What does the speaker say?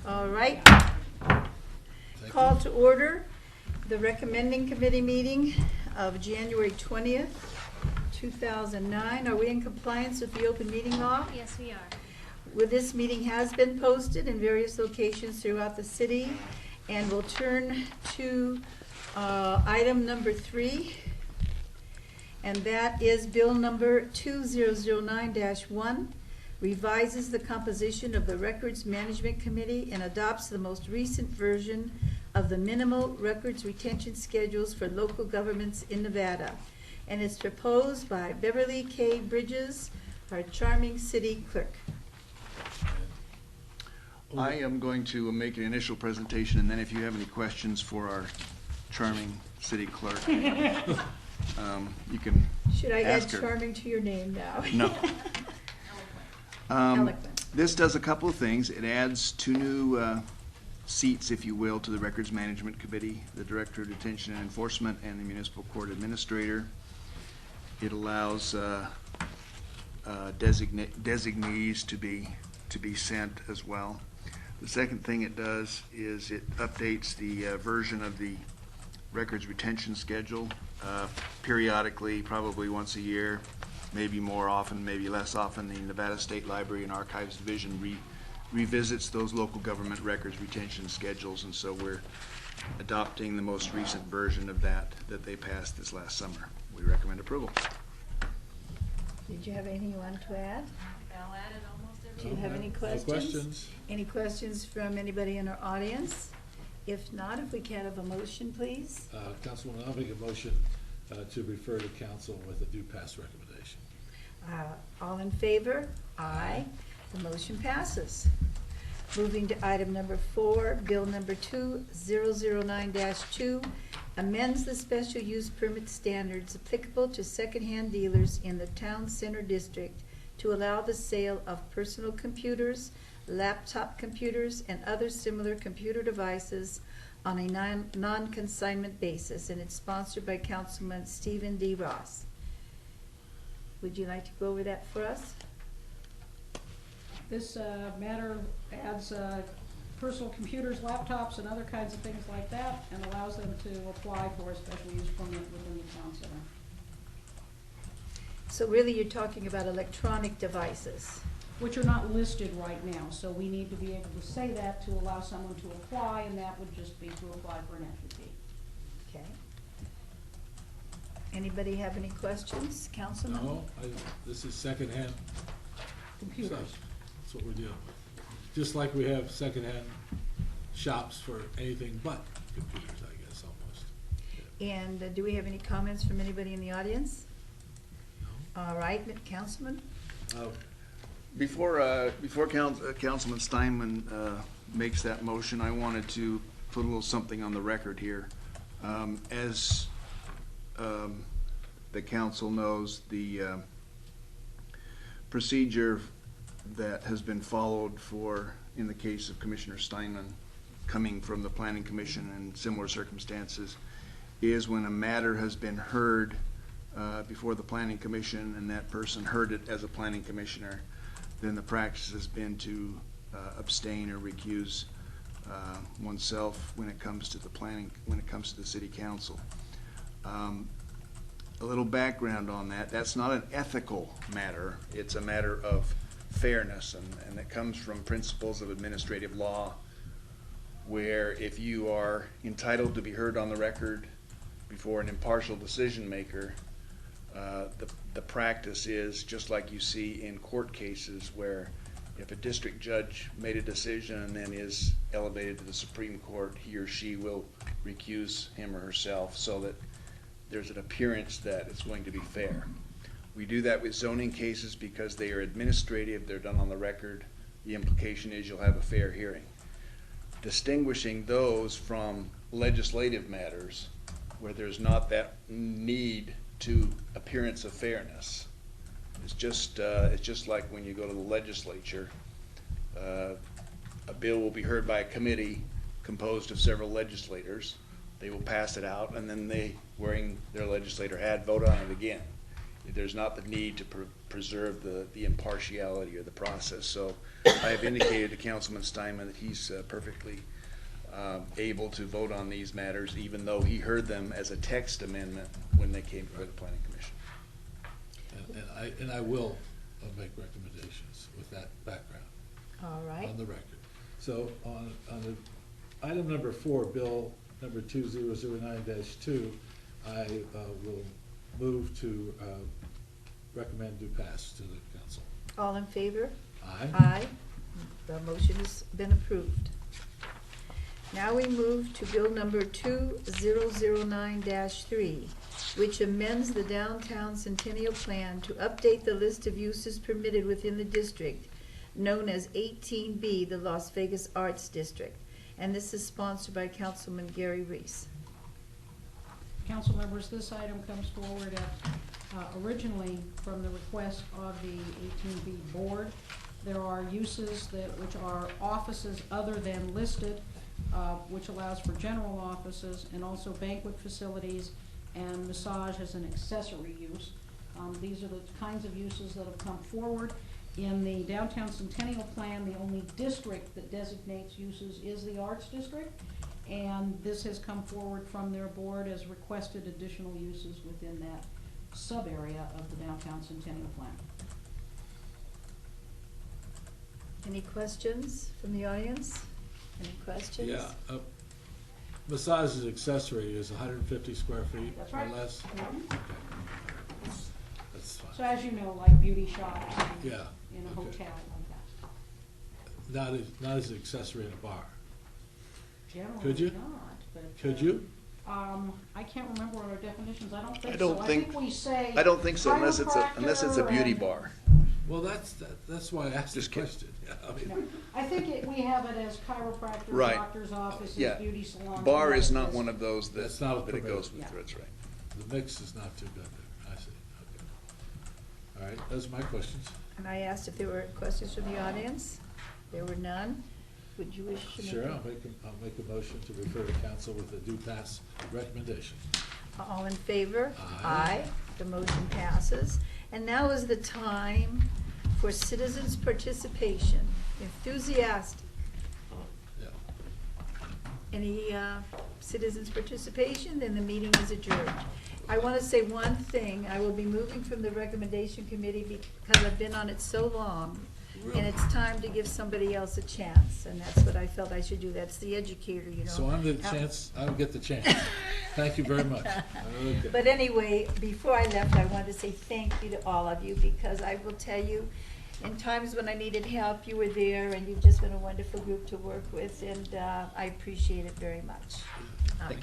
All right. Call to order the recommending committee meeting of January 20th, 2009. Are we in compliance with the open meeting law? Yes, we are. Well, this meeting has been posted in various locations throughout the city, and we'll turn to item number 3, and that is bill number 2009-1, revises the composition of the Records Management Committee and adopts the most recent version of the minimal records retention schedules for local governments in Nevada, and it's proposed by Beverly K. Bridges, our charming city clerk. I am going to make an initial presentation, and then if you have any questions for our charming city clerk, you can Should I add ask her. charming to your name now? No. Eloquent. This does a couple of things. It adds 2 new seats, if you will, to the Records Management Committee, the Director of Detention and Enforcement and the Municipal Court Administrator. It allows designees to be sent as well. The second thing it does is it updates the version of the records retention schedule periodically, probably once a year, maybe more often, maybe less often. The Nevada State Library and Archives Division revisits those local government records retention schedules, and so we're adopting the most recent version of that they passed this last summer. We recommend approval. Did you have anything you wanted to add? I'll add it almost every Do you have any No questions? questions. Any questions from anybody in our audience? If not, if we can have a motion, please. Councilwoman, I'll make a motion to refer to council with a due pass recommendation. All in favor? Aye. The motion passes. Moving to item number 4, bill number 2009-2, amends the special use permit standards applicable to secondhand dealers in the town center district to allow the sale of personal computers, laptop computers, and other similar computer devices on a non-consignment basis, and it's sponsored by Councilman Stephen D. Ross. Would you like to go over that for us? This matter adds personal computers, laptops, and other kinds of things like that, and allows them to apply for a special use permit within the town center. So really, you're talking about electronic devices. Which are not listed right now, so we need to be able to say that to allow someone to apply, and that would just be to apply for an entry fee. Okay. Anybody have any questions, Councilman? No, this is secondhand Computers. stuff. That's what we're dealing with. Just like we have secondhand shops for anything but computers, I guess, almost. And do we have any comments from anybody in the audience? No? All right, Councilman? Before Councilman Steinman makes that motion, I wanted to put a little something on the record here. As the council knows, the procedure that has been followed in the case of Commissioner Steinman coming from the Planning Commission in similar circumstances, is when a matter has been heard before the Planning Commission and that person heard it as a Planning Commissioner, then the practice has been to abstain or recuse oneself when it comes to the City Council. A little background on that: that's not an ethical matter; it's a matter of fairness, and it comes from principles of administrative law, where if you are entitled to be heard on the record before an impartial decision maker, the practice is just like you see in court cases, where if a district judge made a decision and then is elevated to the Supreme Court, he or she will recuse him or herself so that there's an appearance that it's going to be fair. We do that with zoning cases because they are administrative, they're done on the record. The implication is you'll have a fair hearing. Distinguishing those from legislative matters where there's not that need to appearance of fairness. It's just like when you go to the legislature, a bill will be heard by a committee composed of several legislators. They will pass it out, and then they, wearing their legislator hat, vote on it again. There's not the need to preserve the impartiality of the process. So I have indicated to Councilman Steinman that he's perfectly able to vote on these matters, even though he heard them as a text amendment when they came before the Planning Commission. And I will make recommendations with that background All right. on the record. So on the item number 4, bill number 2009-2, I will move to recommend do pass to the council. All in favor? Aye. Aye. The motion has been approved. Now we move to bill number 2009-3, which amends the downtown Centennial Plan to update the list of uses permitted within the district, known as 18B, the Las Vegas Arts District. And this is sponsored by Councilman Gary Reese. Council members, this item comes forward originally from the request of the 18B board. There are uses which are offices other than listed, which allows for general offices, and also banquet facilities and massage as an accessory use. These are the kinds of uses that have come forward. In the downtown Centennial Plan, the only district that designates uses is the Arts District, and this has come forward from their board as requested additional uses within that sub-area of the downtown Centennial Plan. Any questions from the audience? Any questions? Yeah, massage as accessory is 150 square feet That's or right. less? Mhm. Okay. That's So fine. as you know, like beauty shops and Yeah, in a okay. hotel like that. Not as an accessory in a bar. Generally Could you? not, but. Could you? I can't remember what our definitions, I don't think I so. don't think- we say. I don't think so unless it's a chiropractor beauty and- bar. Well, that's why I asked this Just kidding. question. Yeah, I No, mean, I think we have it as chiropractor, Right. doctor's offices, Yeah. beauty salons. Bar is all not this. one of those That's not that it permitted. goes with, Yeah. that's right. the mix is not too good there. I see. Okay. All right, those are my questions. And I asked if there were questions from the audience. There were none. Would you wish to make? Sure, I'll make a motion to refer to council with a do pass recommendation. All in favor? Aye. The motion passes. And now is the time for citizens' participation. Enthusiastic. Yeah. Any citizens' participation? Then the meeting is adjourned. I want to say one thing. I will be moving from the recommendation committee because I've been on it so long. And it's time to give somebody else a chance. And that's what I felt I should do. That's the educator, you know. So I'm the chance, I'll get the chance. Thank you very much. Okay. But anyway, before I left, I wanted to say thank you to all of you, because I will tell you, in times when I needed help, you were there, and you've just been a wonderful group to work with, and I appreciate it very much. Thank